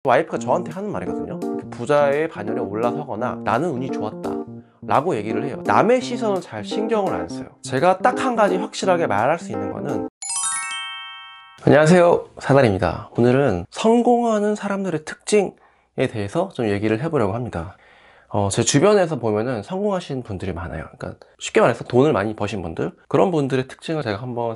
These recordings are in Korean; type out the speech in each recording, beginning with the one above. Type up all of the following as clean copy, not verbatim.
와이프가 저한테 하는 말이거든요. 부자의 반열에 올라서거나 나는 운이 좋았다 라고 얘기를 해요. 남의 시선은 잘 신경을 안 써요. 제가 딱 한 가지 확실하게 말할 수 있는 거는, 안녕하세요, 사달입니다. 오늘은 성공하는 사람들의 특징에 대해서 좀 얘기를 해보려고 합니다. 제 주변에서 보면은 성공하신 분들이 많아요. 그러니까 쉽게 말해서 돈을 많이 버신 분들, 그런 분들의 특징을 제가 한번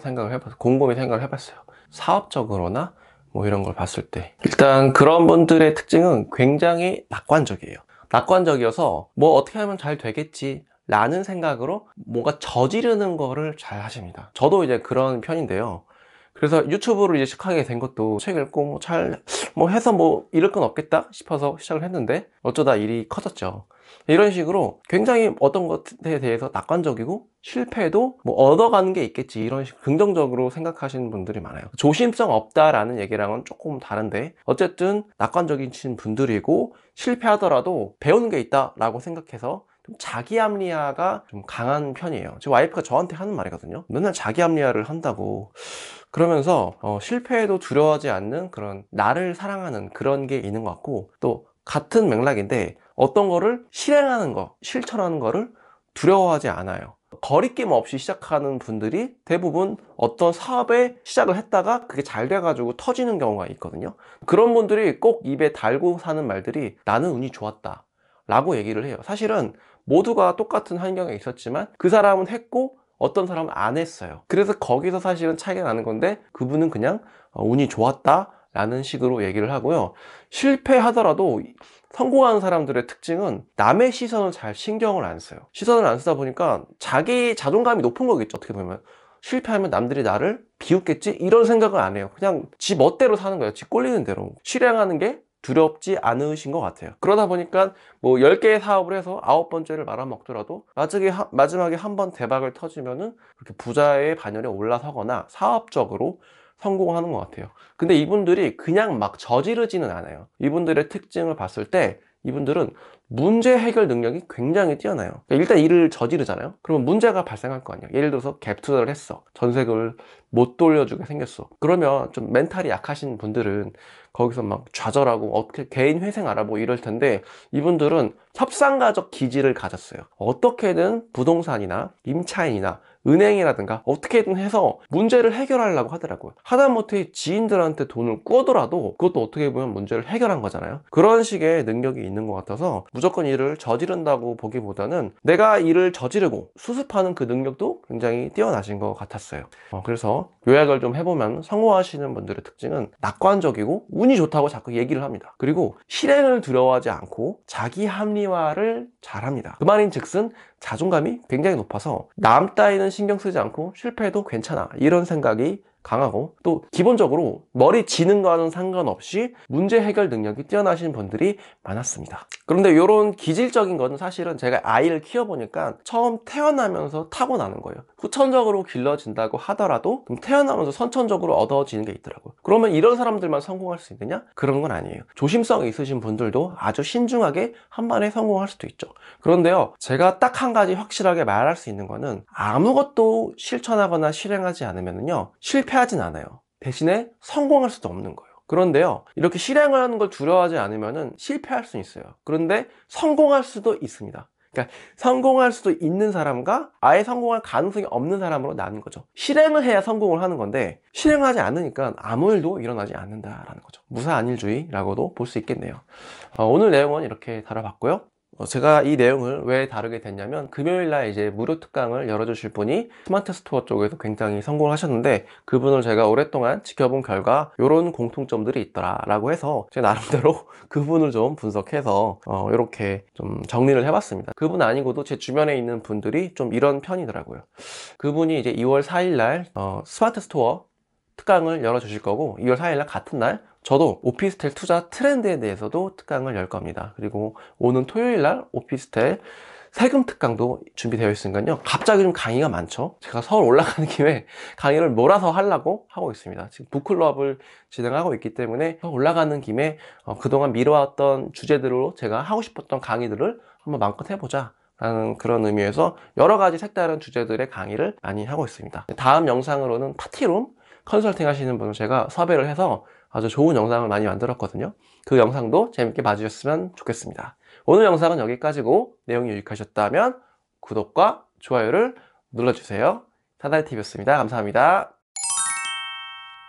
곰곰이 생각을 해봤어요. 사업적으로나 뭐 이런 걸 봤을 때 일단 그런 분들의 특징은 굉장히 낙관적이에요. 낙관적이어서 뭐 어떻게 하면 잘 되겠지 라는 생각으로 뭔가 저지르는 거를 잘 하십니다. 저도 이제 그런 편인데요. 그래서 유튜브를 이제 시작하게 된 것도 책 읽고 뭐 해서 뭐 잃을 건 없겠다 싶어서 시작을 했는데 어쩌다 일이 커졌죠. 이런 식으로 굉장히 어떤 것에 대해서 낙관적이고 실패해도 뭐 얻어가는 게 있겠지, 이런 식으로 긍정적으로 생각하시는 분들이 많아요. 조심성 없다라는 얘기랑은 조금 다른데 어쨌든 낙관적인 분들이고 실패하더라도 배우는 게 있다라고 생각해서 좀 자기 합리화가 좀 강한 편이에요. 제 와이프가 저한테 하는 말이거든요. 맨날 자기 합리화를 한다고. 그러면서 실패해도 두려워하지 않는 그런 나를 사랑하는 그런 게 있는 것 같고, 또 같은 맥락인데 어떤 거를 실행하는 거, 실천하는 거를 두려워하지 않아요. 거리낌 없이 시작하는 분들이 대부분 어떤 사업에 시작을 했다가 그게 잘 돼가지고 터지는 경우가 있거든요. 그런 분들이 꼭 입에 달고 사는 말들이 나는 운이 좋았다 라고 얘기를 해요. 사실은 모두가 똑같은 환경에 있었지만 그 사람은 했고 어떤 사람은 안 했어요. 그래서 거기서 사실은 차이가 나는 건데, 그분은 그냥 운이 좋았다 라는 식으로 얘기를 하고요. 실패하더라도 성공하는 사람들의 특징은 남의 시선을 잘 신경을 안 써요. 시선을 안 쓰다 보니까 자기 자존감이 높은 거겠죠, 어떻게 보면. 실패하면 남들이 나를 비웃겠지? 이런 생각을 안 해요. 그냥 지 멋대로 사는 거예요. 지 꼴리는 대로 실행하는 게 두렵지 않으신 것 같아요. 그러다 보니까 뭐 10개의 사업을 해서 9번째를 말아먹더라도 마지막에 한 번 대박을 터지면은 그렇게 부자의 반열에 올라서거나 사업적으로 성공하는 것 같아요. 근데 이분들이 그냥 막 저지르지는 않아요. 이분들의 특징을 봤을 때 이분들은 문제 해결 능력이 굉장히 뛰어나요. 그러니까 일단 일을 저지르잖아요. 그러면 문제가 발생할 거 아니에요. 예를 들어서 갭 투자를 했어. 전세금을 못 돌려주게 생겼어. 그러면 좀 멘탈이 약하신 분들은 거기서 막 좌절하고 어떻게 개인 회생 알아보고 이럴 텐데, 이분들은 협상가적 기질을 가졌어요. 어떻게든 부동산이나 임차인이나 은행이라든가 어떻게든 해서 문제를 해결하려고 하더라고요. 하다못해 지인들한테 돈을 꾸더라도 그것도 어떻게 보면 문제를 해결한 거잖아요. 그런 식의 능력이 있는 것 같아서 무조건 일을 저지른다고 보기보다는 내가 일을 저지르고 수습하는 그 능력도 굉장히 뛰어나신 것 같았어요. 그래서 요약을 좀 해보면 성공하시는 분들의 특징은 낙관적이고 운이 좋다고 자꾸 얘기를 합니다. 그리고 실행을 두려워하지 않고 자기 합리화를 잘합니다. 그 말인즉슨 자존감이 굉장히 높아서 남 따위는 신경 쓰지 않고 실패해도 괜찮아, 이런 생각이 강하고, 또 기본적으로 머리 지는 거와는 상관없이 문제 해결 능력이 뛰어나신 분들이 많았습니다. 그런데 이런 기질적인 거는 사실은 제가 아이를 키워보니까 처음 태어나면서 타고나는 거예요. 후천적으로 길러진다고 하더라도 태어나면서 선천적으로 얻어지는 게 있더라고요. 그러면 이런 사람들만 성공할 수 있느냐? 그런 건 아니에요. 조심성 있으신 분들도 아주 신중하게 한 번에 성공할 수도 있죠. 그런데요, 제가 딱 한 가지 확실하게 말할 수 있는 거는 아무것도 실천하거나 실행하지 않으면요 실패하진 않아요. 대신에 성공할 수도 없는 거예요. 그런데요, 이렇게 실행을 하는 걸 두려워하지 않으면 실패할 수 있어요. 그런데 성공할 수도 있습니다. 그러니까 성공할 수도 있는 사람과 아예 성공할 가능성이 없는 사람으로 나눈 거죠. 실행을 해야 성공을 하는 건데 실행하지 않으니까 아무 일도 일어나지 않는다라는 거죠. 무사안일주의라고도 볼 수 있겠네요. 오늘 내용은 이렇게 다뤄봤고요. 제가 이 내용을 왜 다루게 됐냐면, 금요일날 이제 무료 특강을 열어주실 분이 스마트 스토어 쪽에서 굉장히 성공을 하셨는데, 그분을 제가 오랫동안 지켜본 결과 이런 공통점들이 있더라 라고 해서 제 나름대로 그분을 좀 분석해서 이렇게 좀 정리를 해봤습니다. 그분 아니고도 제 주변에 있는 분들이 좀 이런 편이더라고요. 그분이 이제 2월 4일날 스마트 스토어 특강을 열어주실 거고, 2월 4일날 같은 날 저도 오피스텔 투자 트렌드에 대해서도 특강을 열 겁니다. 그리고 오는 토요일날 오피스텔 세금 특강도 준비되어 있으니까요, 갑자기 좀 강의가 많죠. 제가 서울 올라가는 김에 강의를 몰아서 하려고 하고 있습니다. 지금 북클럽을 진행하고 있기 때문에 올라가는 김에 그동안 미뤄왔던 주제들로 제가 하고 싶었던 강의들을 한번 마음껏 해보자 라는 그런 의미에서 여러 가지 색다른 주제들의 강의를 많이 하고 있습니다. 다음 영상으로는 파티룸 컨설팅 하시는 분을 제가 섭외를 해서 아주 좋은 영상을 많이 만들었거든요. 그 영상도 재밌게 봐주셨으면 좋겠습니다. 오늘 영상은 여기까지고 내용이 유익하셨다면 구독과 좋아요를 눌러주세요. 사다리TV였습니다. 감사합니다.